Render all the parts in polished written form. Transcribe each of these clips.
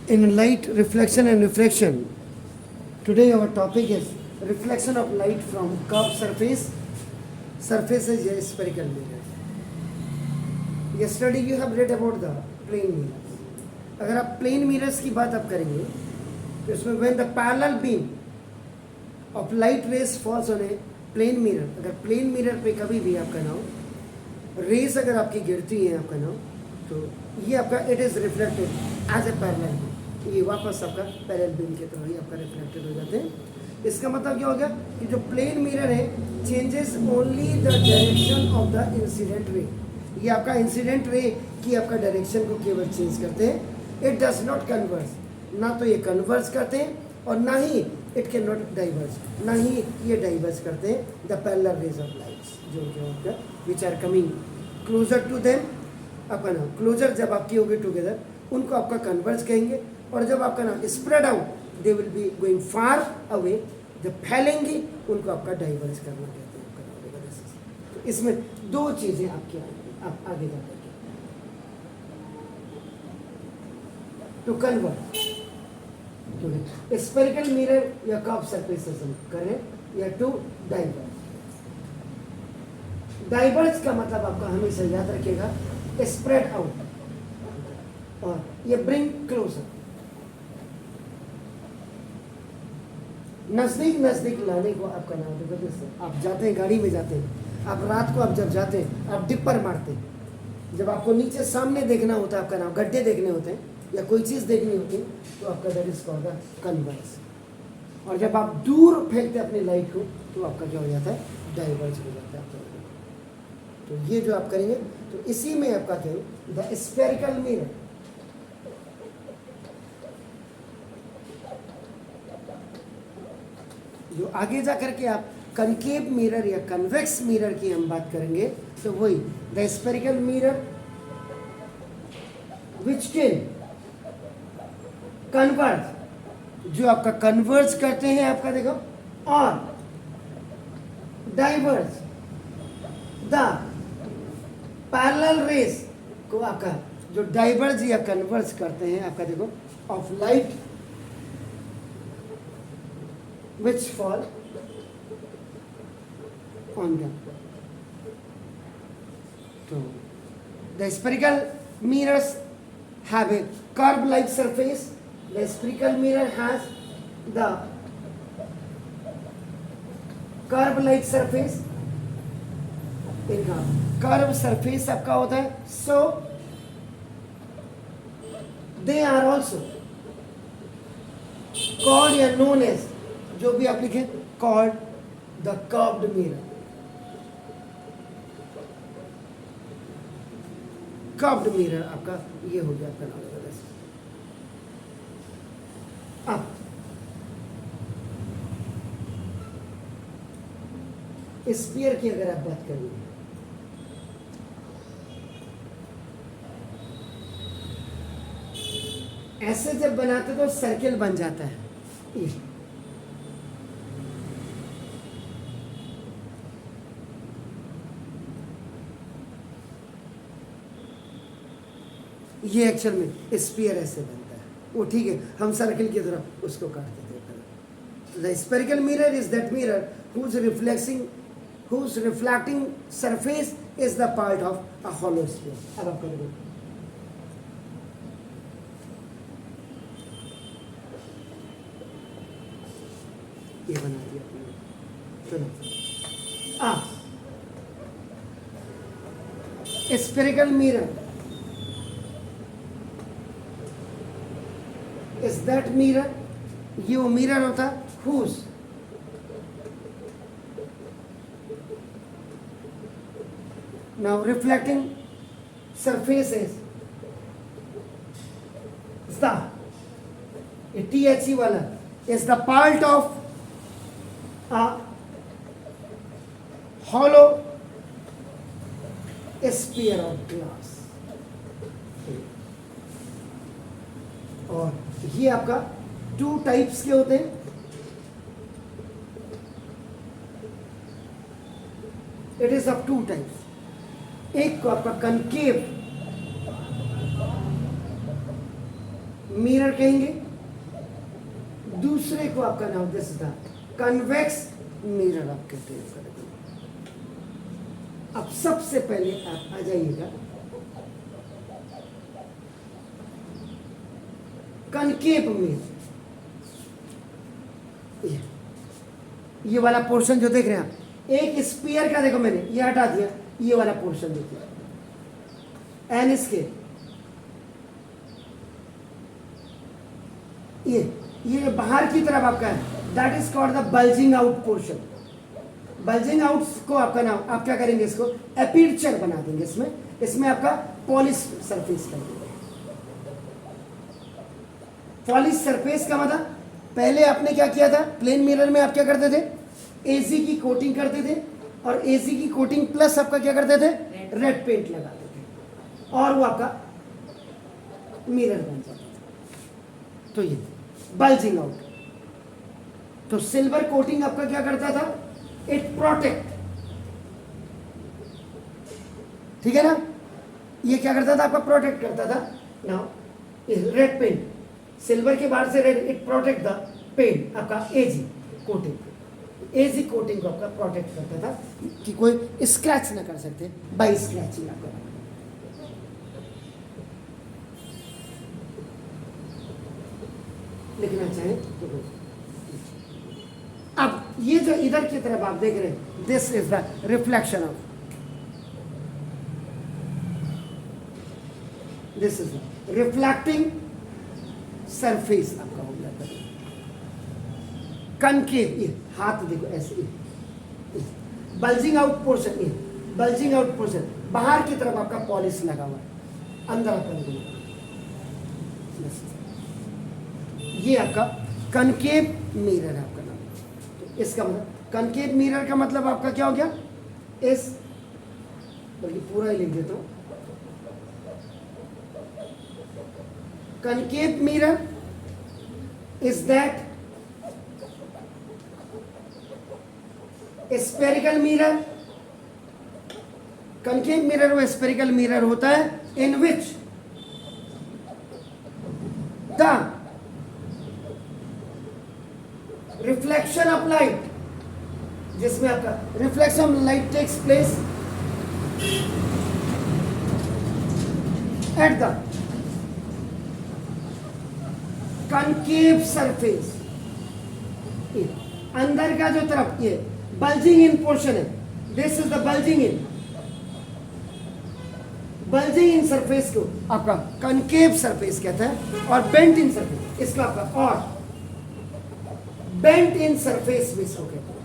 in light reflection and refraction. Today our topic is reflection of light from curved surfaces या spherical mirrors. Yesterday you have read about the plane mirrors. अगर आप plane mirrors की बात आप करेंगे तो इसमें when the parallel beam of light rays falls on a plane mirror, अगर प्लेन मिरर पे कभी भी आपका नाम रेस अगर आपकी गिरती है आपका नाम तो ये आपका it is reflected as a parallel beam, ये वापस आपका पैरेलल बीम के तरह ही आपका रिफ्लेक्टेड हो जाते हैं. इसका मतलब क्या हो गया कि जो प्लेन मिरर है changes only the direction of the incident ray. ये आपका इंसिडेंट रे की आपका डायरेक्शन को केवल चेंज करते हैं. इट डज नॉट कन्वर्स, ना तो ये कन्वर्स करते हैं और ना ही इट कैन नॉट डाइवर्स, ना ही ये डाइवर्स करते हैं the parallel rays of lights जो आपका which are coming closer to them. आपका नाम क्लोजर जब आपकी होगी टुगेदर उनको आपका कन्वर्स कहेंगे, और जब आपका नाम spread out they will be going far away, जब फैलेंगी उनको आपका डाइवर्स करना कहते हैं आपका. तो इसमें दो चीज़ें आपकी आप आगे जा करके टू कन्वर्ट स्फेरिकल मिरर या कर्व सरफेसेस हम करें या टू डाइवर्स. डाइवर्स का मतलब आपका हमेशा याद रखिएगा स्प्रेड आउट और ये ब्रिंग क्लोजर, नजदीक नजदीक लाने को आपका नाम देते हैं. आप जाते हैं गाड़ी में जाते हैं, आप रात को आप जब जाते हैं आप डिपर मारते हैं, जब आपको नीचे सामने देखना होता है आपका नाम गड्ढे देखने होते हैं या कोई चीज़ देखनी होती है तो आपका that is called the converse. और जब आप दूर फेंकते हैं अपनी लाइट को तो आपका क्या हो जाता है डाइवर्स हो जाता है आपका. तो ये जो आप करेंगे तो इसी में आपका क्या है द स्फेरिकल मिरर. जो आगे जा करके आप कनकेव मिरर या कन्वेक्स मिरर की हम बात करेंगे तो वही the spherical mirror which can converge, जो आपका कन्वर्ज करते हैं आपका देखो और डाइवर्ज द पैरेलल रेस को आपका जो डाइवर्ज या कन्वर्ज करते हैं आपका देखो of light which fall on them. So the spherical mirrors have a curve-like surface. The spherical mirror has the curve-like surface. इनका कर्व सरफेस आपका होता है. So they are also called या known as, जो भी आप लिखें called the curved mirror. Curved mirror आपका ये हो गया आपका नाम. अब स्फीयर की अगर आप बात करेंगे ऐसे जब बनाते तो सर्किल बन जाता है. ये एक्चुअल में स्फीयर ऐसे बनता है वो ठीक है, हम सर्किल की तरह उसको काट देते हैं. The spherical mirror is that mirror whose reflecting surface is the part of a hollow sphere. अब आप करेंगे ये बना दिया आपने. चलो spherical mirror is that mirror, ये वो मिरर होता है whose now reflecting surface is the THE वाला is the part of a hollow sphere of glass. और ये आपका टू टाइप्स के होते हैं. It is of two types. एक को आपका कनकेव मिरर कहेंगे, दूसरे को आपका नाम this is the convex mirror आप कहते हैं इसका। देखो अब सबसे पहले आप आ जाइएगा कनकेव मिरर। ये वाला पोर्शन जो देख रहे हैं आप, एक स्पीयर का देखो मैंने ये हटा दिया, ये वाला पोर्शन देखिए एन इसके, ये बाहर की तरफ आपका है, that is called the bulging out portion. Bulging out को आपका नाम, आप क्या करेंगे, इसको एपर्चर बना देंगे, इसमें आपका पॉलिश सरफेस कर देंगे। पॉलिश सरफेस का मतलब पहले आपने क्या किया था, प्लेन मिरर में आप क्या करते थे, एजी की कोटिंग करते थे, और एजी की कोटिंग प्लस आपका क्या करते थे, रेड पेंट लगाते थे, और वो आपका मिरर बन जाता था। तो ये बल्जिंग आउट। तो सिल्वर कोटिंग आपका क्या करता था, इट प्रोटेक्ट, ठीक है ना, ये क्या करता था आपका, प्रोटेक्ट करता था। नाउ रेड पेंट, सिल्वर के बाहर से red, it protect the paint आपका एजी कोटिंग, एजी कोटिंग को आपका प्रोटेक्ट करता था कि कोई स्क्रैच ना कर सकते बाई स्क्रैचिंग आपका। लिखना चाहे तो अब ये जो इधर की तरफ आप देख रहे हैं, this is the reflection of, this is reflecting surface आपका हो गया। कनकेव, ये हाथ देखो ऐसे, बल्जिंग आउट पोर्शन, ये बल्जिंग आउट पोर्शन, बाहर की तरफ आपका पॉलिश लगा हुआ है, अंदर आपका ये आपका कनकेव मिरर है आपका नाम। तो इसका मतलब कनकेव मिरर का मतलब आपका क्या हो गया, इस बल्कि पूरा ही लिख देता हूं, concave mirror is that spherical mirror, concave mirror वो spherical mirror होता है in which the reflection of light, जिसमें आपका reflection of light takes place at the concave surface, अंदर का जो तरफ ये बल्जिंग इन पोर्शन है, this is the bulging in surface को आपका कनकेव सरफेस कहते हैं, और बेंट इन सरफेस इसका आपका, और बेंट इन सरफेस भी इसको कहते हैं।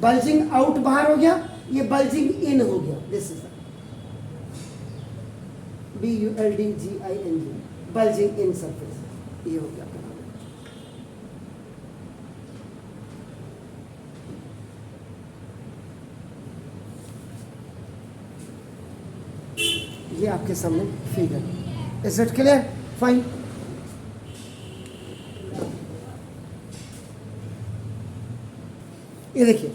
बल्जिंग आउट बाहर हो गया, ये बल्जिंग इन हो गया, this is BULDGING, bulging in surface, ये हो गया। ये आपके सामने figure, is it clear, fine. ये देखिए,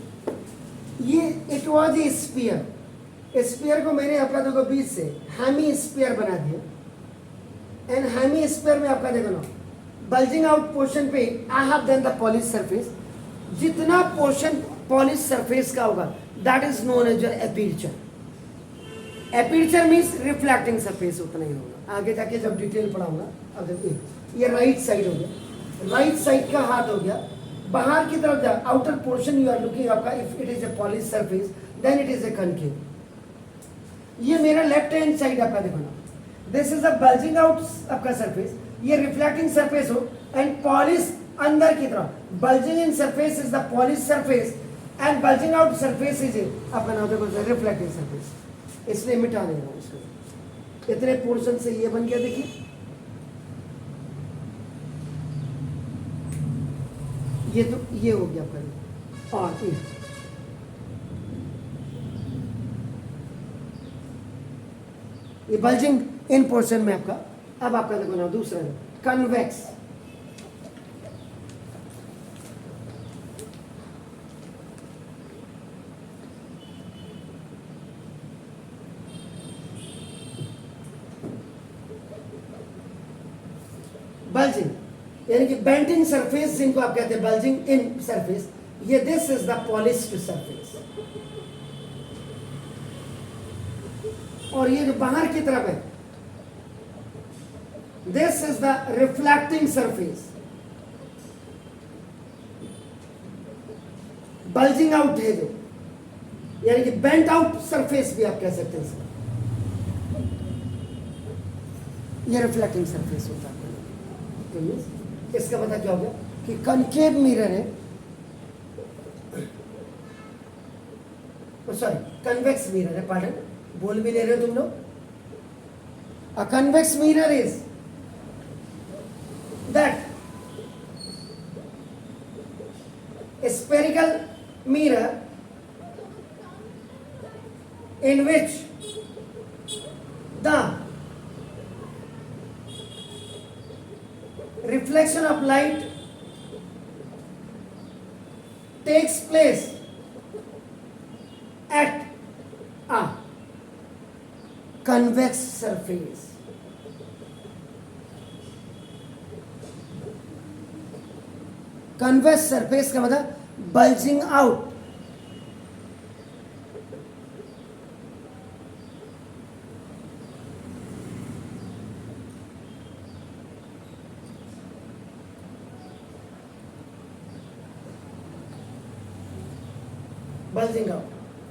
ये it was a sphere, sphere को मैंने आपका देखो बीच से हेमी स्पीयर बना दिया, एंड हेमी स्पीयर में आपका देखो ना बल्जिंग आउट पोर्शन पे I have then the polish surface, जितना पोर्शन पॉलिश सरफेस का होगा that is known as your aperture. Aperture means reflecting surface, उतना ही होगा। आगे जाके जब डिटेल पढ़ाऊंगा, अब देखो ये राइट साइड हो गया, राइट साइड का हाथ हो गया, बाहर की तरफ जा, outer portion you are looking आपका, if it is a polish surface then it is a concave. ये मेरा लेफ्ट हैंड साइड आपका देखो ना, this is a bulging out आपका सरफेस, ये रिफ्लेक्टिंग सरफेस हो, एंड पॉलिश अंदर की तरफ, bulging in surface is the polish surface, and bulging out surface is आपका नाम देखो रिफ्लेक्टिंग सरफेस। इसलिए मिटा नहीं रहा इसको, इतने पोर्शन से ये बन गया, देखिए ये तो ये हो गया आपका, और ये बल्जिंग इन पोर्शन में आपका। अब आपका देखो ना दूसरा कन्वेक्स, बल्जिंग यानी कि बेंडिंग सरफेस जिनको आप कहते हैं बल्जिंग इन सरफेस, ये this is the polished surface. और ये जो बाहर की तरफ है, this is the reflecting surface. Bulging out है जो, यानी कि बेंट आउट सरफेस भी आप कह सकते हैं इसको। ये रिफ्लेक्टिंग सरफेस होता है। तो इसका पता क्या हो गया कि कनकेव मिरर है, सॉरी कन्वेक्स मिरर है, पार्डन, बोल भी ले रहे हो तुम लोग। अ convex mirror is that spherical mirror in which the reflection of light takes place at a convex surface. Convex surface का मतलब bulging out.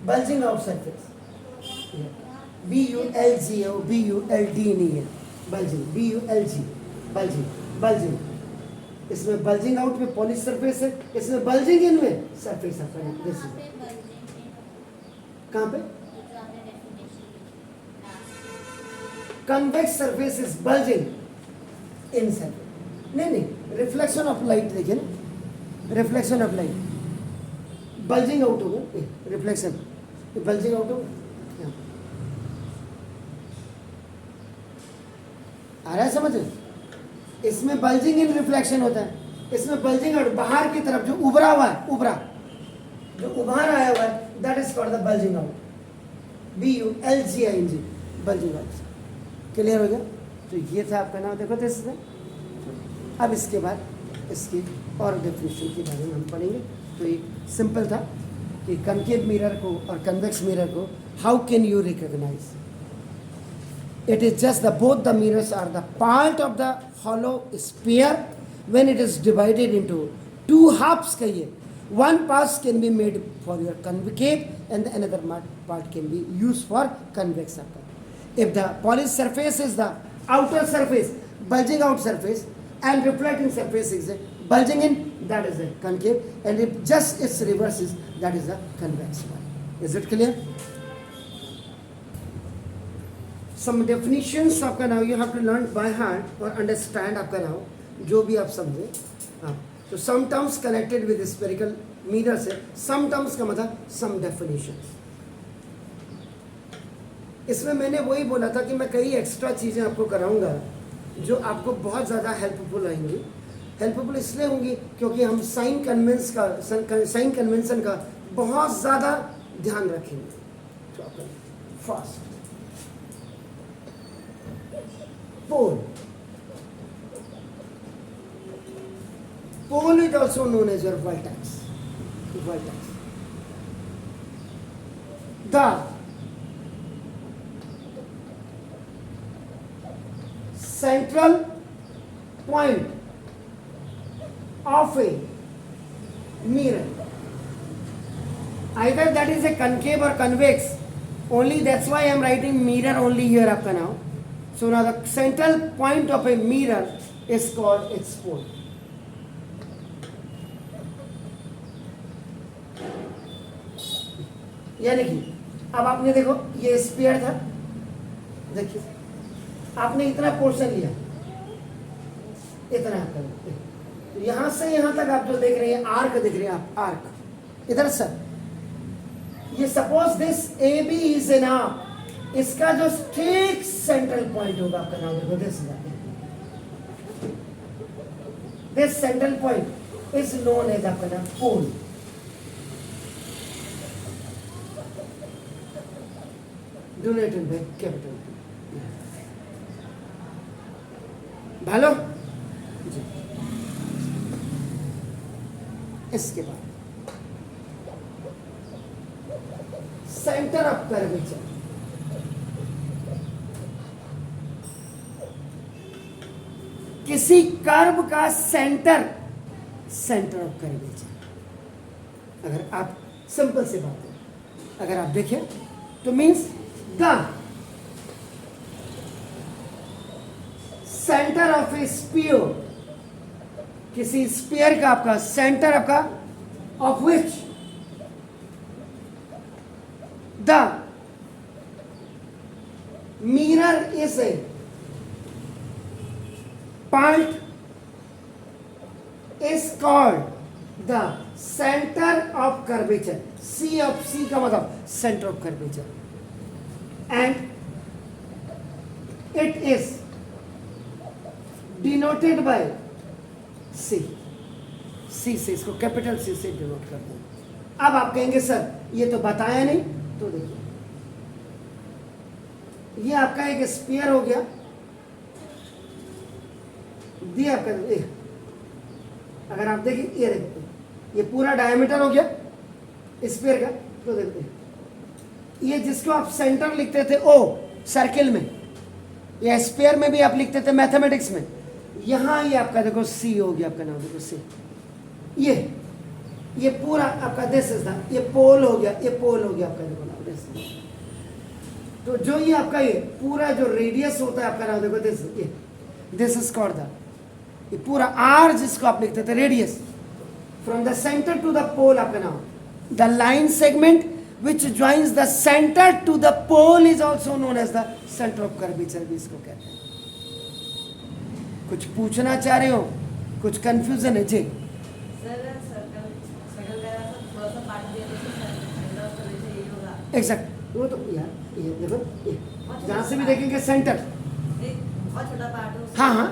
Bulging out surface, BULG और BULD नहीं है, बल्जिंग, BULG, बल्जिंग, बल्जिंग। इसमें bulging out में polish surface है, इसमें bulging इन में सरफेस है। कहां पे? Convex surface is bulging in surface. नहीं, रिफ्लेक्शन ऑफ लाइट देखिए ना, reflection of light, bulging out होगा, रिफ्लेक्शन बल्जिंग आउट होगा। आ रहा है समझ? इसमें बल्जिंग इन रिफ्लेक्शन होता है, इसमें बल्जिंग आउट, बाहर की तरफ जो उभरा हुआ है, जो उभार आया हुआ है, that is called the bulging out, BULGING, bulging out. Clear हो गया? तो ये था आपका नाम, देखो तो इसमें। अब इसके बाद इसकी और डेफिनेशन के बारे में हम पढ़ेंगे। तो ये सिंपल था कि कनकेव मिरर को और कन्वेक्स मिरर को how can you recognise? It is just both the mirrors are the part of the hollow sphere when it is divided into two halves. कहिए, one part can be made for your concave and the another part can be used for convex. If the polished surface is the outer surface, bulging out surface, and reflecting surface is bulging in, that is a concave, and if just its reverse is, that is a convex one. Is it clear? Some definitions आपका now you have to learn by heart or understand आपका now जो भी आप समझे। हाँ, तो some terms connected with spherical mirror से some terms का मतलब some definitions। इसमें मैंने वही बोला था कि मैं कई एक्स्ट्रा चीज़ें आपको कराऊंगा जो आपको बहुत ज़्यादा हेल्पफुल आएंगी। हेल्पफुल इसलिए होंगी क्योंकि हम साइन कन्वेंशन का बहुत ज़्यादा ध्यान रखेंगे। तो आपका first pole. Pole is also known as your vertex. Vertex. The central point of a mirror, either that is a concave or convex. Only that's why I am writing mirror only here आपका now. So now the central point of a mirror is called its pole. यानी कि अब आपने देखो ये sphere था, देखिए आपने इतना पोर्शन लिया, इतना आपका, यहां से यहां तक आप जो देख रहे हैं आर्क देख रहे हैं आप, आर्क इधर सर, ये suppose this AB is an arc, इसका जो ठीक सेंट्रल पॉइंट होगा आपका नाम देखो, this central point is known as आपका नाम पोल। Donated by capital. ভালো जी, इसके बाद सेंटर ऑफ कर्वेचर, किसी कर्व का सेंटर, सेंटर ऑफ कर्वेचर। अगर आप सिंपल सी बात है, अगर आप देखें तो means the centre of a sphere, किसी स्पीयर का आपका सेंटर आपका of which the mirror is a part is called the center of curvature. C का मतलब center of curvature, and it is denoted by C. C से इसको capital C से denote करते हैं। अब आप कहेंगे सर ये तो बताया नहीं, तो देखिए ये आपका एक स्फीयर हो गया, दिया आपका, अगर आप देखिए ये देखो ये पूरा डायमीटर हो गया स्फीयर का, तो देखते ये जिसको आप सेंटर लिखते थे ओ सर्किल में या स्फीयर में भी आप लिखते थे मैथमेटिक्स में, यहाँ ये आपका देखो सी हो गया, आपका नाम देखो सी, ये पूरा आपका दिस इज द, ये पोल हो गया, ये पोल हो गया आपका देखो नाम दिस। तो जो ये आपका ये पूरा जो रेडियस होता है आपका नाम देखो दिस इज कॉल्ड द, ये पूरा आर जिसको आप लिखते थे radius from the centre to the pole आपका नाम, the line segment which joins the centre to the pole is also known as the centre of curvature भी इसको कहते हैं। कुछ पूछना चाह रहे हो, कुछ कंफ्यूजन है जी? एग्जैक्ट, वो तो यार ये देखो जहां से भी देखेंगे सेंटर, हाँ हाँ,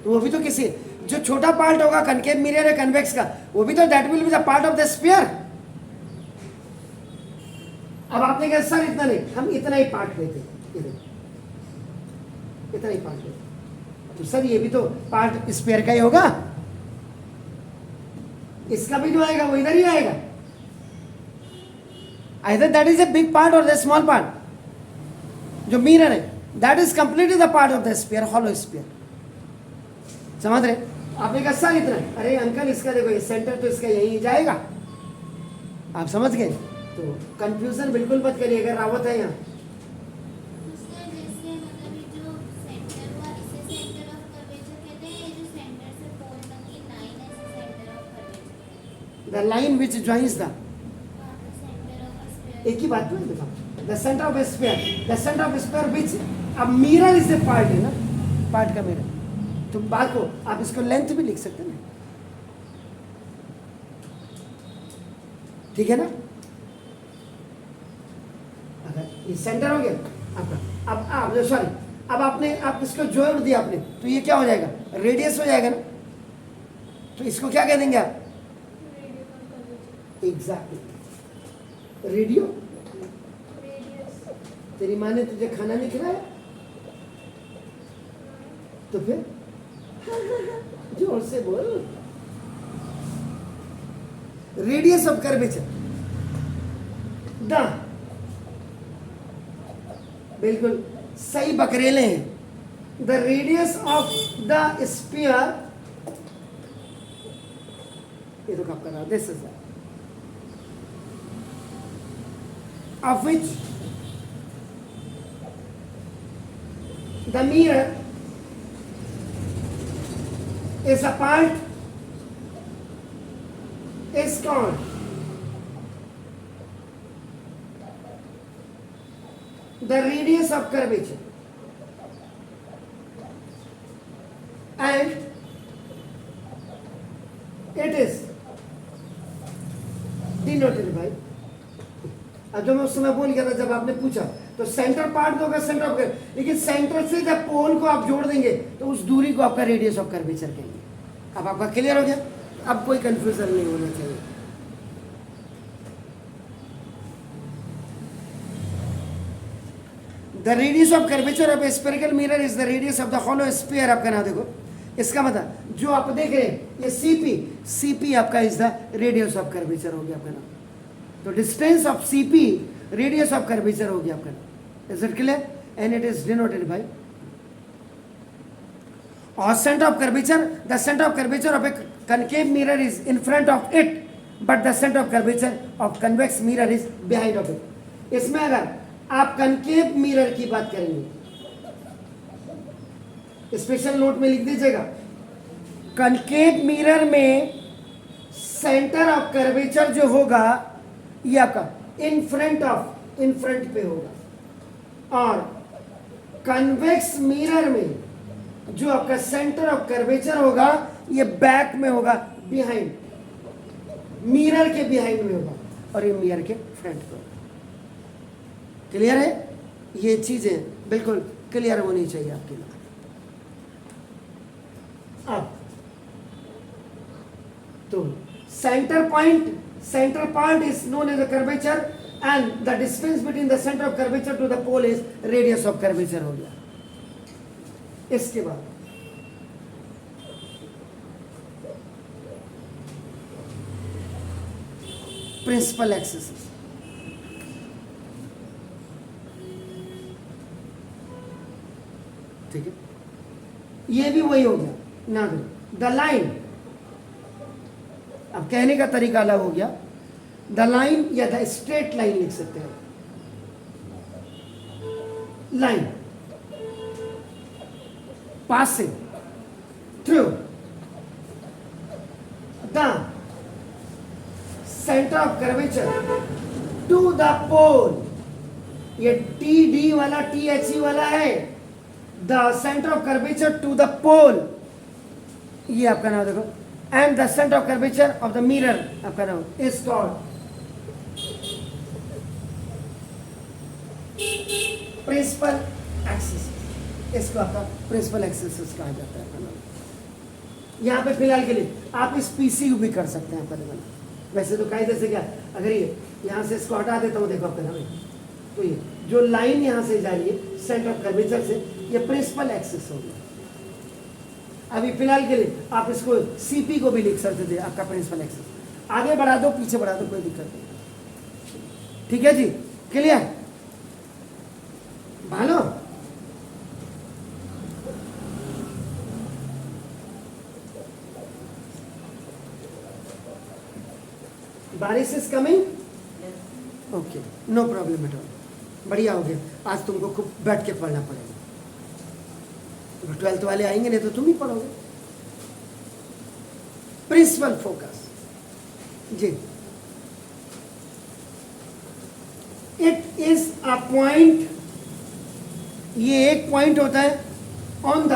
तो वो भी तो किसी जो छोटा पार्ट होगा कनकेव मिरर है कन्वेक्स का, वो भी तो that will be the part of the sphere. अब आपने कहा सर इतना नहीं, हम इतना ही पार्ट लेते, इतना ही पार्ट लेते, तो सर ये भी तो पार्ट स्फीयर का ही होगा, इसका भी जो आएगा वो इधर ही आएगा, either that is a big part or the small part, जो मिरर है that is completely the part of the sphere, hollow sphere। समझ रहे? आपने कहा सर इतना, अरे अंकल इसका देखो ये सेंटर तो इसका यही जाएगा, आप समझ गए? तो कंफ्यूजन बिल्कुल मत करिए, अगर रावत है यहाँ। The line which joins the, एक ही बात तो है देखो, the centre of sphere, the centre of sphere which, अब मिरर इज ए पार्ट है ना, पार्ट का मिरर, तो बात को आप इसको लेंथ भी लिख सकते हैं ना, ठीक है ना? अगर ये सेंटर हो गया आपका, अब आप सॉरी, अब आपने आप इसको जोड़ दिया आपने, तो ये क्या हो जाएगा? रेडियस हो जाएगा ना, तो इसको क्या कह देंगे आप? Exactly, radio. तेरी माँ ने तुझे खाना नहीं खिलाया तो फिर जोर से बोल, रेडियस ऑफ कर्वेचर द, बिल्कुल सही बकरेले हैं, the radius of the sphere, ये तो कब करना, this is of which the mirror is a part is called the radius of curvature, and it is denoted by, अब जो मैं उस समय बोल गया था जब आपने पूछा, तो सेंटर पार्ट होगा सेंटर ऑफ कर्वेचर, लेकिन सेंटर से जब पोल को आप जोड़ देंगे तो उस दूरी को आपका रेडियस ऑफ कर्वेचर कहेंगे। अब आपका क्लियर हो गया, अब कोई कंफ्यूजन नहीं होना चाहिए। The radius of curvature of A spherical mirror is the radius of the hollow sphere, आपका नाम देखो, इसका मतलब जो आप देख रहे हैं ये सीपी आपका is the radius of curvature हो गया आपका नाम। तो distance of CP radius of curvature हो गया आपका नाम। Is it clear? And it is denoted by और centre of curvature. The centre of curvature of a concave mirror is in front of it but the centre of curvature of convex mirror is behind of it. इसमें अगर आप concave mirror की बात करेंगे, special note में लिख दीजिएगा, concave mirror में सेंटर ऑफ कर्वेचर जो होगा ये आपका इन फ्रंट पे होगा, और कन्वेक्स मिरर में जो आपका सेंटर ऑफ कर्वेचर होगा ये बैक में होगा, बिहाइंड, मिरर के बिहाइंड में होगा, और ये मिरर के फ्रंट पे होगा। क्लियर है? ये चीजें बिल्कुल क्लियर होनी चाहिए आपके लिए। अब तो centre point is known as the curvature and the distance between the centre of curvature to the pole is radius of curvature हो गया। इसके बाद प्रिंसिपल एक्सिस, ठीक है, ये भी वही हो गया ना। द लाइन, अब कहने का तरीका अलग हो गया। द लाइन या द स्ट्रेट लाइन लिख सकते हैं। Line passing through the centre of curvature to the pole, ये टी डी वाला टी एच ई वाला है। The centre of curvature to the pole, ये आपका नाम देखो, and the centre of curvature of the mirror आपका नाम इज कॉल्ड प्रिंसिपल एक्सिस। इसको आपका प्रिंसिपल एक्सिस कहा जाता है आपका नाम। यहाँ पे फिलहाल के लिए आप इस पीसीयू भी कर सकते हैं आपका देखो। वैसे तो कायदे से क्या, अगर ये यहाँ से इसको हटा देता हूँ, देखो आपका नाम, तो ये जो लाइन यहाँ से जा रही है सेंटर ऑफ कर्वेचर से, ये प्रिंसिपल एक्सिस होगी। अभी फिलहाल के लिए आप इसको सीपी को भी लिख सकते थे आपका प्रिंसिपल एक्सिस। आगे बढ़ा दो पीछे बढ़ा दो, कोई दिक्कत नहीं। ठीक है जी, क्लियर? भालो बारिश is coming, okay, no problem at all, बढ़िया हो गया। आज तुमको खूब बैठ के पढ़ना पड़ेगा। 12th वाले आएंगे नहीं तो तुम ही पढ़ोगे। प्रिंसिपल फोकस जी, इट इज अ पॉइंट, ये एक पॉइंट होता है on the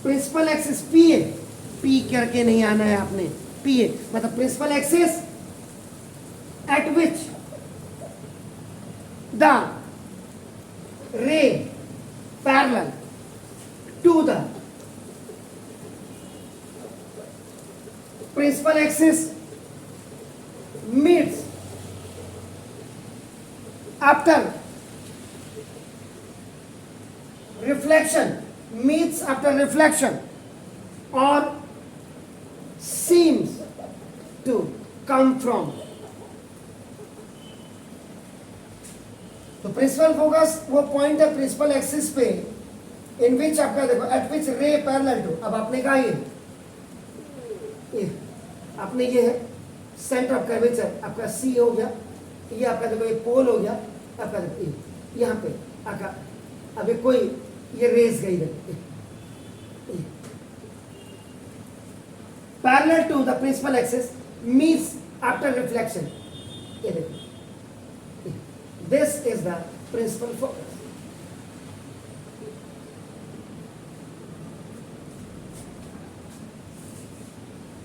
principal axis P A, P करके नहीं आना है आपने, पी ए मतलब principal axis at which the ray parallel to the principal axis meets after reflection, or seems to come from। तो प्रिंसिपल फोकस वो पॉइंट है principal axis पे इन विच आपका देखो eight which ray parallel to. अब आपने कहा ये आपने ये है सेंटर ऑफ कर्वेचर आपका सी हो गया, ये आपका देखो ये पोल हो गया आपका देखो यहाँ पे आपका। अभी कोई ये रेस गई parallel to the principal axis means after reflection, ये देखो this is the principal focus।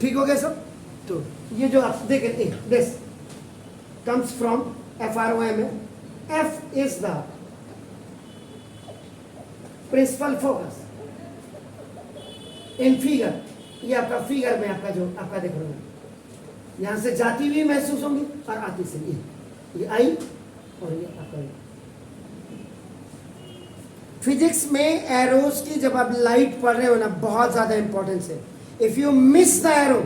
ठीक हो गया सब? तो ये जो आप देखें this comes from FROM, F is the principal focus in figure। ये आपका फिगर में आपका जो आपका देख रहे हो यहां से जाती हुई महसूस होंगी और आती से ये आई और ये आपका फिजिक्स में एरोज की जब आप लाइट पढ़ रहे हो ना, बहुत ज़्यादा इंपॉर्टेंस है. If you miss the arrow,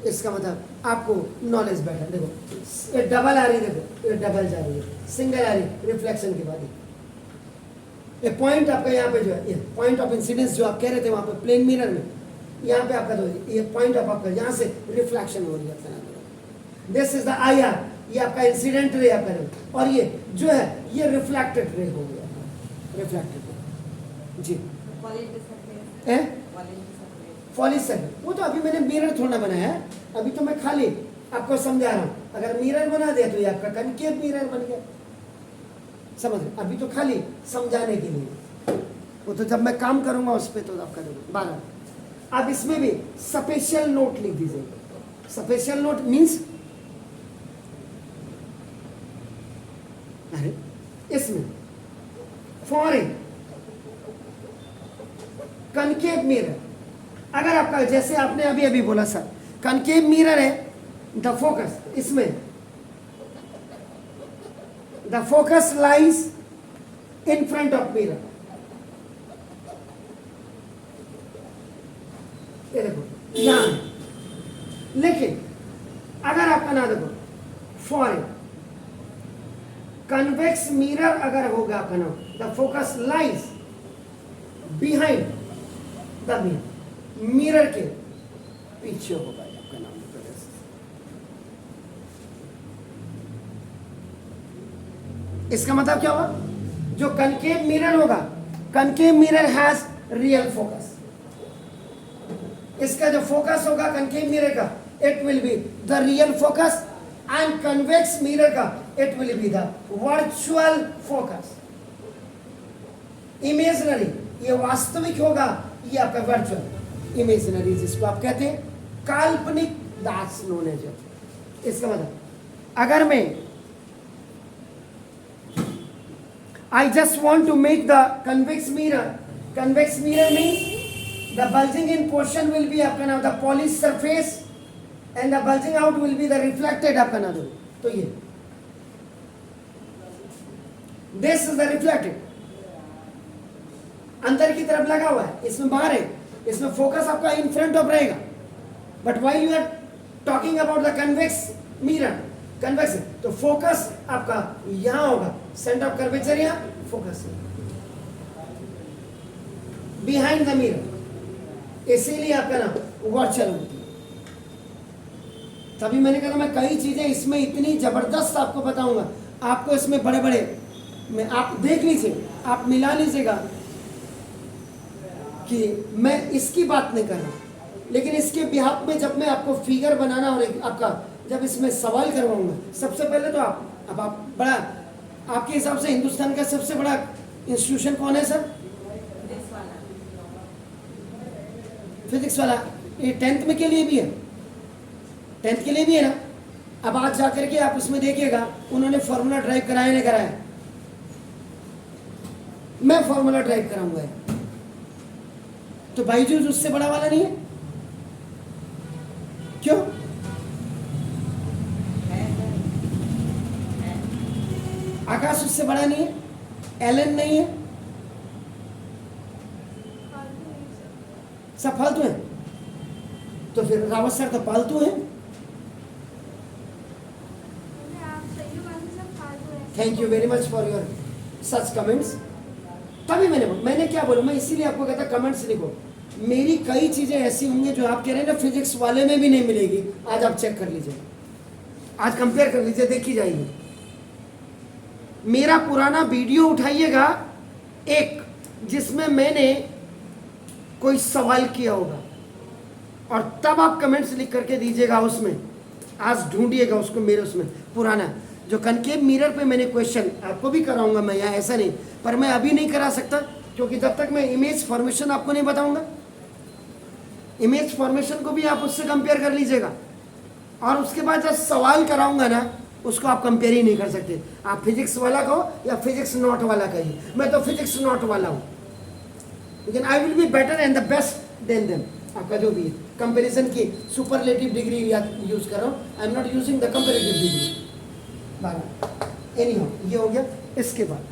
इसका मतलब आपको नॉलेज बैठा. देखो ये डबल आ रही, देखो ये डबल जा रही है, सिंगल आ रही रिफ्लेक्शन के बाद. ये पॉइंट आपका यहाँ पे जो है, ये पॉइंट ऑफ इंसिडेंस जो आप कह रहे थे वहाँ पे प्लेन मिरर में, यहाँ पे आपका ये पॉइंट ऑफ आपका यहाँ से रिफ्लेक्शन हो रही है. This is the I R, ये आपका इंसिडेंट रे आपका रे, और ये जो है ये रिफ्लेक्टेड रे हो गया. रिफ्लेक्टेड रे जी. फॉलिश सर्कल वो तो अभी मैंने मिरर थोड़ा बनाया है, अभी तो मैं खाली आपको समझा रहा हूँ. अगर मिरर बना दिया तो ये आपका कनकेव मिरर बन गया. समझ रहे, अभी तो खाली समझाने के लिए, वो तो जब मैं काम करूंगा उस पर तो आप करोगे. 12. अब इसमें भी स्पेशल नोट लिख दीजिए. स्पेशल नोट मीन्स, अरे इसमें फॉर ए कनकेव मिरर, अगर आपका जैसे आपने अभी अभी बोला सर कनकेव मिरर है, द फोकस इसमें, the focus lies in front of mirror. ये देखो यहां, लेकिन अगर आपका ना देखो फॉर ए कन्वेक्स मिरर अगर होगा आपका नाम, the focus lies behind the mirror, mirror के पीछे होगा आपका नाम. इसका मतलब क्या हुआ, जो कनकेव मिरर होगा, concave mirror has real focus. इसका जो फोकस होगा कनकेव मिरर का, it will be the real focus, and convex mirror का it will be the virtual focus. Imaginary ये वास्तविक होगा, ये आपका वर्चुअल. इमेजिनरी जिसको आप कहते हैं काल्पनिक, दैट्स नोन एज. इसका मतलब अगर मैं I just want to make the convex mirror. Convex mirror means the bulging in portion will be आपका नाम the polished surface and the bulging out will be the reflected आपका नाम. तो ये this is the reflected, अंदर की तरफ लगा हुआ है, इसमें बाहर है, इसमें फोकस आपका इन फ्रंट ऑफ रहेगा. But while you are talking about the convex mirror, convex, तो फोकस आपका यहां होगा, सेंटर ऑफ कर्वेचर यहां, फोकस बिहाइंड द मिरर. इसीलिए आपका नाम वर्चुअल होती है. तभी मैंने कहा मैं कई चीजें इसमें इतनी जबरदस्त आपको बताऊंगा. आपको इसमें बड़े बड़े में आप देख लीजिए, आप मिला लीजिएगा कि मैं इसकी बात नहीं कर रहा, लेकिन इसके बिहाफ में जब मैं आपको फिगर बनाना और आपका जब इसमें सवाल करवाऊंगा, सबसे पहले तो अब आप बड़ा, आपके हिसाब से हिंदुस्तान का सबसे बड़ा इंस्टीट्यूशन कौन है सर? फिजिक्स वाला. ये 10th में के लिए भी है, 10th के लिए भी है ना. अब आज जाकर के आप उसमें देखिएगा उन्होंने फॉर्मूला ड्राइव कराया नहीं कराया. मैं फॉर्मूला ड्राइव कराऊंगा, तो बाईजूस उससे बड़ा वाला नहीं है. क्यों? आकाश उससे बड़ा नहीं है, एलन नहीं है, सब फालतू है. तो फिर रावत सर तो पालतू है. Thank you very much for your such comments. तभी मैंने क्या बोला, मैं इसीलिए आपको कहता कमेंट्स लिखो. मेरी कई चीजें ऐसी होंगी जो आप कह रहे हैं ना फिजिक्स वाले में भी नहीं मिलेगी. आज आप चेक कर लीजिए, आज कंपेयर कर लीजिए, देखी जाएगी. मेरा पुराना वीडियो उठाइएगा एक, जिसमें मैंने कोई सवाल किया होगा, और तब आप कमेंट्स लिख करके दीजिएगा. उसमें आज ढूंढिएगा उसको, मेरे उसमें पुराना जो कनकेव मिरर पे मैंने क्वेश्चन आपको भी कराऊंगा मैं, यहाँ ऐसा नहीं, पर मैं अभी नहीं करा सकता क्योंकि जब तक मैं इमेज फॉर्मेशन आपको नहीं बताऊंगा. इमेज फॉर्मेशन को भी आप उससे कंपेयर कर लीजिएगा, और उसके बाद जब सवाल कराऊंगा ना उसको आप कंपेयर ही नहीं कर सकते. आप फिजिक्स वाला कहो या फिजिक्स नॉट वाला कहिए, मैं तो फिजिक्स नॉट वाला हूँ, लेकिन I will be better and the best then them. आपका जो भी कंपैरिजन की सुपरलेटिव डिग्री यूज कर रहा हूँ, I am not using the comparative degree. Any हो, ये हो गया. इसके बाद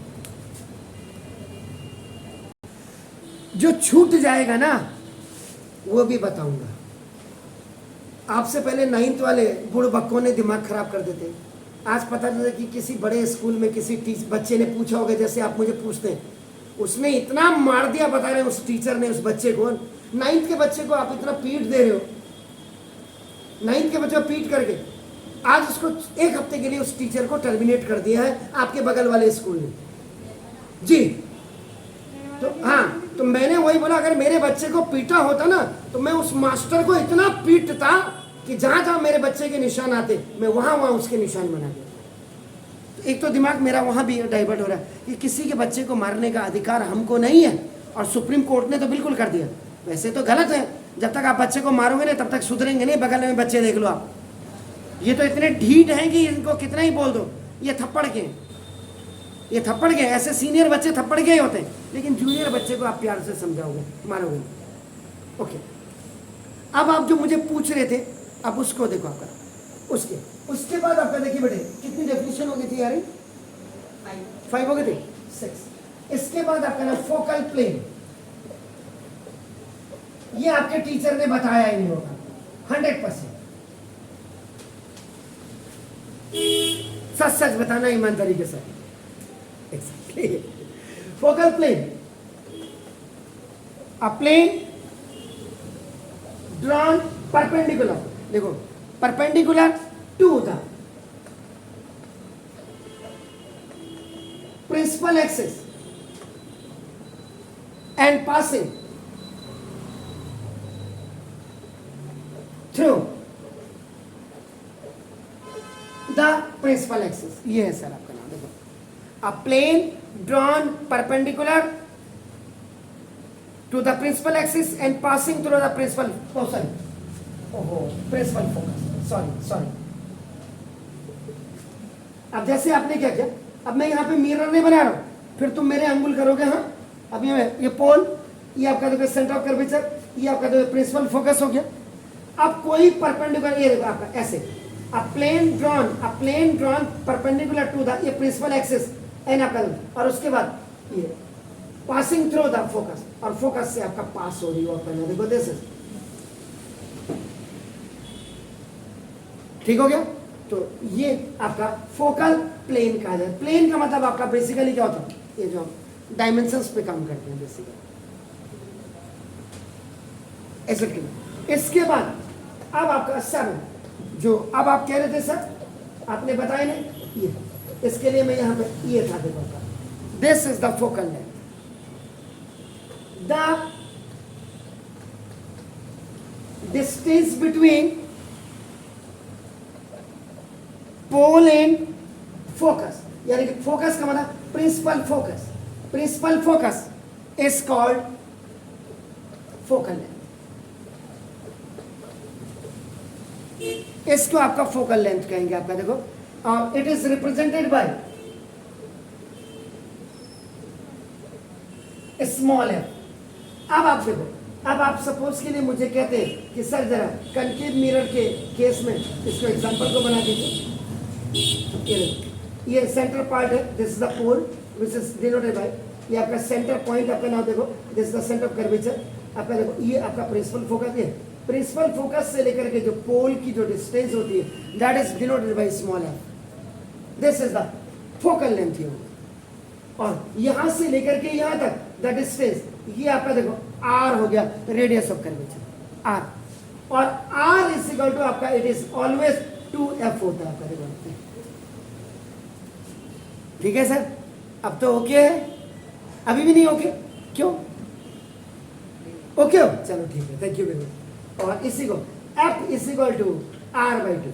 जो छूट जाएगा ना वो भी बताऊंगा। आपसे पहले 9th वाले बूढ़ बक्कों ने दिमाग खराब कर देते। आज पता चला कि किसी बड़े स्कूल में किसी बच्चे ने पूछा होगा, जैसे आप मुझे पूछते हैं, उसने इतना मार दिया, बता रहे हैं उस टीचर ने उस बच्चे को, 9th के बच्चे को आप इतना पीट दे रहे हो, 9th के बच्चे को पीट करके आज उसको 1 हफ्ते के लिए उस टीचर को टर्मिनेट कर दिया है आपके बगल वाले स्कूल ने जी। तो हाँ, तो मैंने वही बोला, अगर मेरे बच्चे को पीटा होता ना तो मैं उस मास्टर को इतना पीटता कि जहां जहां मेरे बच्चे के निशान आते मैं वहां वहां उसके निशान बना देता। तो एक तो दिमाग मेरा वहां भी डाइवर्ट हो रहा है कि किसी के बच्चे को मारने का अधिकार हमको नहीं है, और सुप्रीम कोर्ट ने तो बिल्कुल कर दिया। वैसे तो गलत है, जब तक आप बच्चे को मारोगे नहीं तब तक सुधरेंगे नहीं। बगल में बच्चे देख लो आप, ये तो इतने ढीठ हैं कि इनको कितना ही बोल दो ये थप्पड़ के, ये थप्पड़ के। ऐसे सीनियर बच्चे थप्पड़ के ही होते हैं, लेकिन जूनियर बच्चे को आप प्यार से समझाओगे, मारोगे। ओके, अब आप जो मुझे पूछ रहे थे, अब उसको देखो आपका, उसके बाद आपका देखिए बेटे कितनी डेफिनेशन हो गई थी यार, 5 हो गए थे, 6। इसके बाद आपका ना फोकल प्लेन, ये आपके टीचर ने बताया ही नहीं होगा 100%। सच सच बताना ईमानदारी के साथ। Focal plane, a plane drawn perpendicular, देखो perpendicular to the principal axis and passing through the principal axis. ये है सर आपका नाम, देखो a plane drawn perpendicular to the principal axis and passing through the principal, principal focus, sorry। अब जैसे आपने क्या किया, अब मैं यहाँ पे मिरर नहीं बना रहा हूँ, फिर तुम मेरे अंगुल करोगे। हाँ, अब ये पोल, ये आपका देखो सेंटर ऑफ कर्वेचर, ये आपका देखो प्रिंसिपल फोकस हो गया। अब कोई परपेंडिकुलर, ये देखो आपका ऐसे, a plane drawn perpendicular to the ये प्रिंसिपल एक्सिस एन आपका, और उसके बाद ये पासिंग थ्रू द फोकस, और फोकस से आपका पास हो रही हो पहले, देखो दिस इज, ठीक हो गया। तो ये आपका फोकल प्लेन कहा जाए। प्लेन का मतलब आपका बेसिकली क्या होता है, ये जो डायमेंशंस पे काम करते हैं बेसिकली, ऐसे। इसके बाद अब आपका 7, जो अब आप कह रहे थे सर, आपने बताया नहीं, ये इसके लिए मैं यहां पे ये था, देखो this is the focal length, the distance between pole and focus, यानी कि फोकस का मतलब principal focus, principal focus is called focal length. इसको आपका फोकल लेंथ कहेंगे आपका, देखो it is represented by small F. अब आप देखो, अब आप सपोज के लिए मुझे कहते हैं कि सर जरा कनकेव मिरर के केस में इसको एग्जांपल को बना दीजिए। ये सेंटर पार्ट है, this is the pole which is denoted by, ये आपका सेंटर पॉइंट आपका नाम देखो, this is the centre of curvature आपका, देखो ये आपका प्रिंसिपल फोकस है। प्रिंसिपल फोकस से लेकर के जो पोल की जो डिस्टेंस होती है that is denoted bye small F, this is the focal length here. और यहां से लेकर के यहां तक द डिस्टेंस, ये आपका देखो आर हो गया, रेडियस ऑफ कर्वेचर आर, और आर इज इक्वल टू आपका इट इज ऑलवेज 2f होता है आपका, देखो ठीक है सर। अब तो ओके है, अभी भी नहीं ओके, क्यों ओके हो, चलो ठीक है, थैंक यू वेरी मच। और इसी को f is equal to r/2,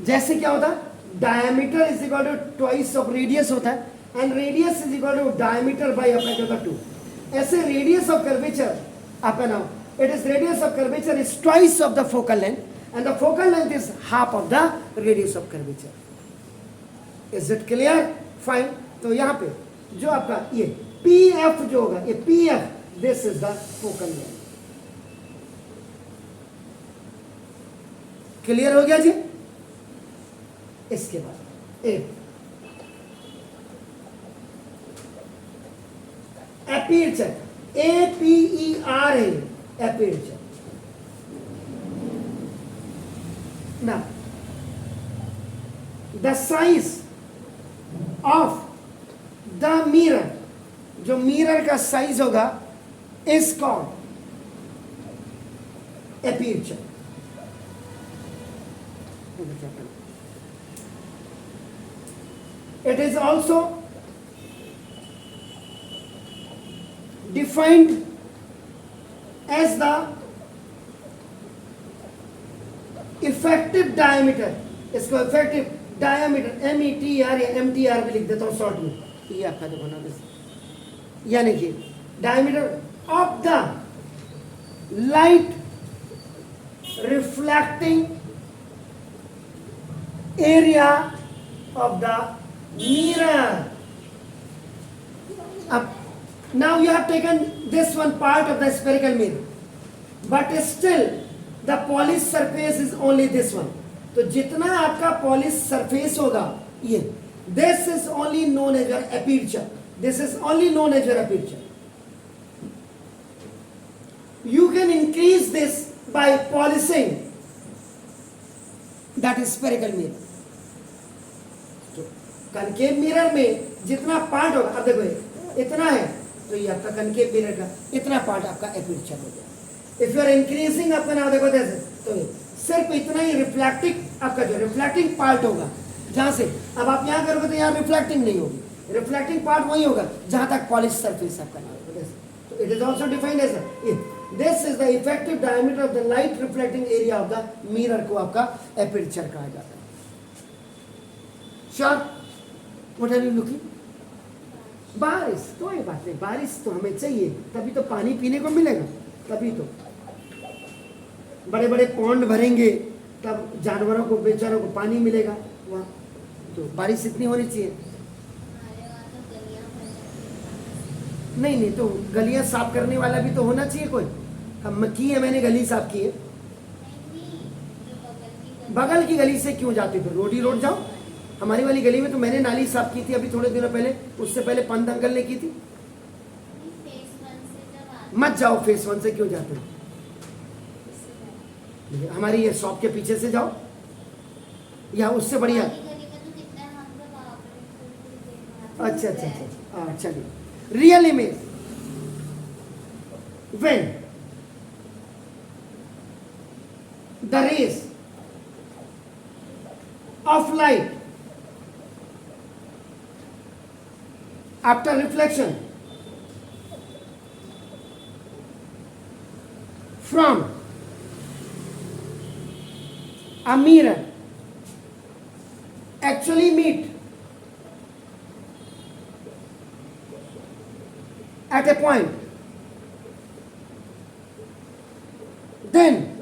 जैसे क्या होता है, diameter is equal to twice of radius होता है, and radius is equal to diameter by आपका क्या होता है 2। ऐसे रेडियस ऑफ कर्वेचर आपका नाम, it is radius of curvature is twice of the focal length, and the focal length is half of the radius of curvature. Is it clear? Fine. तो यहां पे जो आपका ये PF जो होगा, ये PF, this is the focal length. Clear हो गया जी? इसके बाद aperture, A-P-E-R-A, aperture. Now, the size of the mirror, जो मिरर का साइज होगा, is called aperture. It is also defined as the effective diameter. इसको effective diameter METR या MTR भी लिख देता हूँ शॉर्ट में, ये आपका देखो ना, यानी कि diameter of the light reflecting area of the mirror. Now you have taken this one part of the spherical mirror, but still the polished surface is only this one. तो जितना आपका polished surface होगा ये, this is only known as your aperture. This is only known as your aperture. You can increase this by polishing that spherical mirror. Concave mirror में जितना part होगा, अब देखो इतना है, तो ये आपका कनकेव मिरर का इतना पार्ट आपका एपर्चर हो गया. इफ यू आर इंक्रीजिंग आपका नाम देखो जैसे, तो सिर्फ इतना ही रिफ्लेक्टिंग आपका जो रिफ्लेक्टिंग पार्ट होगा, जहां से अब आप यहाँ करोगे तो यहाँ रिफ्लेक्टिंग नहीं होगी, रिफ्लेक्टिंग पार्ट वही होगा जहां तक पॉलिश सरफेस आपका नाम होगा. तो it is also defined as this is the effective diameter of the light reflecting area of the mirror को आपका एपर्चर कहा जाता है. Sure? What are you looking? बारिश, कोई बात नहीं, बारिश तो हमें चाहिए, तभी तो पानी पीने को मिलेगा, तभी तो बड़े बड़े पॉन्ड भरेंगे, तब जानवरों को बेचारों को पानी मिलेगा वहाँ. तो बारिश इतनी होनी चाहिए. नहीं, तो गलियां साफ करने वाला भी तो होना चाहिए कोई. हम की है, मैंने गली साफ की है. बगल की गली से क्यों जाते फिर? रोड ही रोड जाओ. हमारी वाली गली में तो मैंने नाली साफ की थी अभी थोड़े दिनों पहले, उससे पहले पंत अंकल ने की थी. मत जाओ, फेस 1 से क्यों जाते हो? हमारी ये शॉप के पीछे से जाओ, या उससे बढ़िया. अच्छा, चलिए. Real image, when the rays of light after reflection from a mirror actually meet at a point, then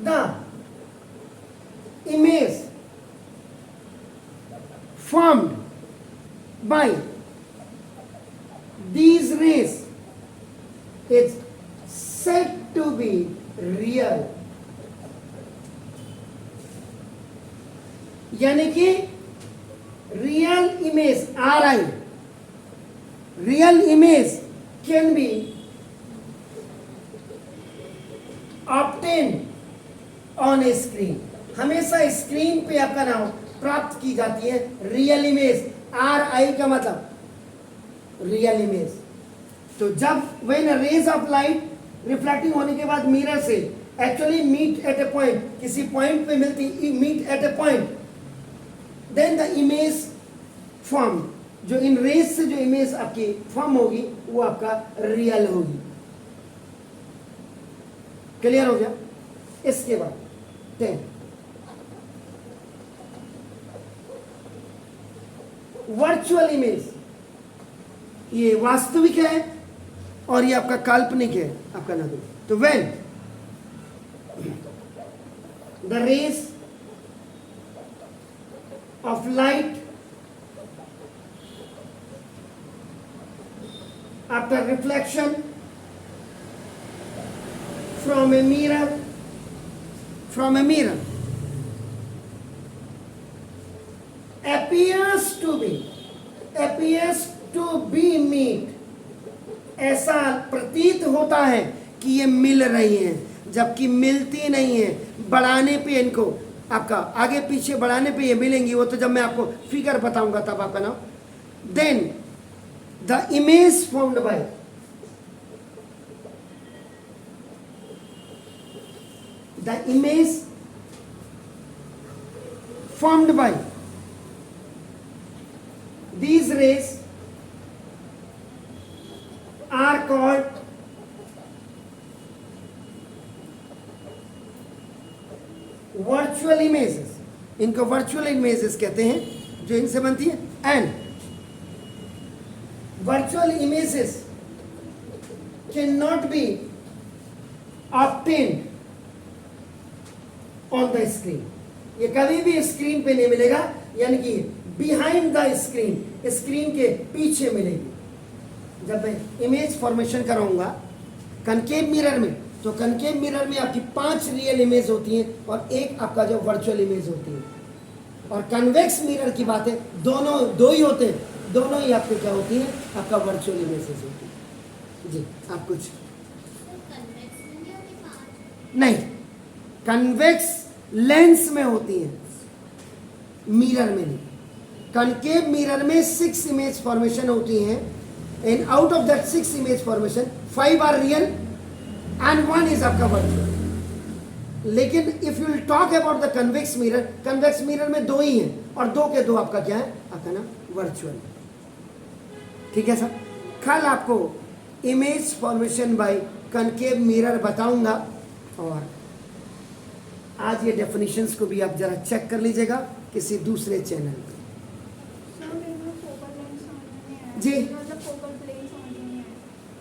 the image formed by these rays is said to be real. यानी कि real image RI, real image can be obtained on A screen. हमेशा screen पे आपका नाम प्राप्त की जाती है रियल इमेज. RI का मतलब रियल इमेज. तो जब when rays of light reflecting होने के बाद मिरर से actually meet at a point, किसी पॉइंट पे मिलती, meet at a point, then the image form, जो इन रेज से जो इमेज आपकी फॉर्म होगी वो आपका रियल होगी. क्लियर हो गया? इसके बाद 10 वर्चुअल इमेज, ये वास्तविक है और ये आपका काल्पनिक है आपका ना. तो when the rays of light after reflection from a mirror appears to be meet ऐसा प्रतीत होता है कि ये मिल रही हैं, जबकि मिलती नहीं है। बढ़ाने पे इनको आपका आगे पीछे बढ़ाने पे ये मिलेंगी, वो तो जब मैं आपको फिगर बताऊंगा तब आपका नाम। Then the image formed by the image formed by these rays are called virtual images. इनको virtual images कहते हैं जो इनसे बनती है। and virtual images cannot be obtained on the screen. ये कभी भी स्क्रीन पे नहीं मिलेगा, यानी कि बिहाइंड द स्क्रीन, स्क्रीन के पीछे मिलेगी। जब मैं इमेज फॉर्मेशन कराऊंगा कनकेव मिरर में, तो कनकेव मिरर में आपकी 5 रियल इमेज होती हैं और एक आपका जो वर्चुअल इमेज होती है। और कन्वेक्स मिरर की बात है, दोनों दो ही होते हैं, दोनों ही आपके क्या होती है, आपका वर्चुअल इमेजेस होती है। जी आप कुछ नहीं, कन्वेक्स लेंस में होती है, मिरर में नहीं। कनकेव मिरर में 6 इमेज फॉर्मेशन होती हैं, and out of that 6 image formation 5 are real and 1 is आपका वर्चुअल। लेकिन if you will talk about the convex mirror में 2 ही हैं और 2 के 2 आपका क्या है, आपका ना वर्चुअल। ठीक है सर, कल आपको image formation by concave mirror बताऊंगा, और आज ये डेफिनेशंस को भी आप जरा चेक कर लीजिएगा किसी दूसरे चैनल पे। जी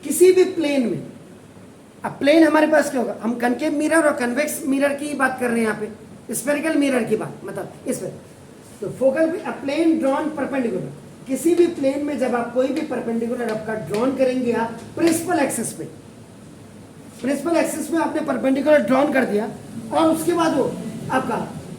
किसी भी प्लेन में, अब प्लेन हमारे पास क्या होगा, हम कनकेव मिरर और कन्वेक्स मिरर की बात कर रहे हैं यहाँ पे, स्फेरिकल मिरर की बात, मतलब इस पर तो फोकल प्लेन ड्रॉन परपेंडिकुलर। किसी भी प्लेन में जब आप कोई भी परपेंडिकुलर आपका ड्रॉन करेंगे आप प्रिंसिपल एक्सिस पे, प्रिंसिपल एक्सिस में आपने परपेंडिकुलर ड्रॉन कर दिया और उसके बाद वो आपका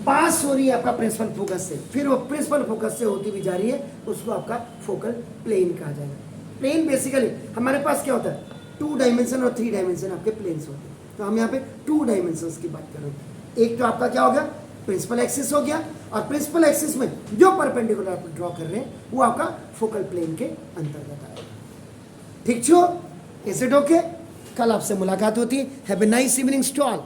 पास हो रही है आपका प्रिंसिपल फोकस से, फिर वो प्रिंसिपल फोकस से होती भी जा रही है, उसको आपका फोकल प्लेन कहा जाएगा। प्लेन बेसिकली हमारे पास क्या होता है, 2 डायमेंशन और 3 डायमेंशन आपके प्लेन्स होते हैं, तो हम यहाँ पे 2 डायमेंशंस की बात कर रहे हैं। एक तो आपका क्या हो गया, प्रिंसिपल एक्सिस हो गया, और प्रिंसिपल एक्सिस में जो परपेंडिकुलर आप ड्रॉ कर रहे हैं वो आपका फोकल प्लेन के अंतर्गत आएगा। ठीक छो, इज इट ओके? कल आपसे मुलाकात होती है। Have a nice evening to all.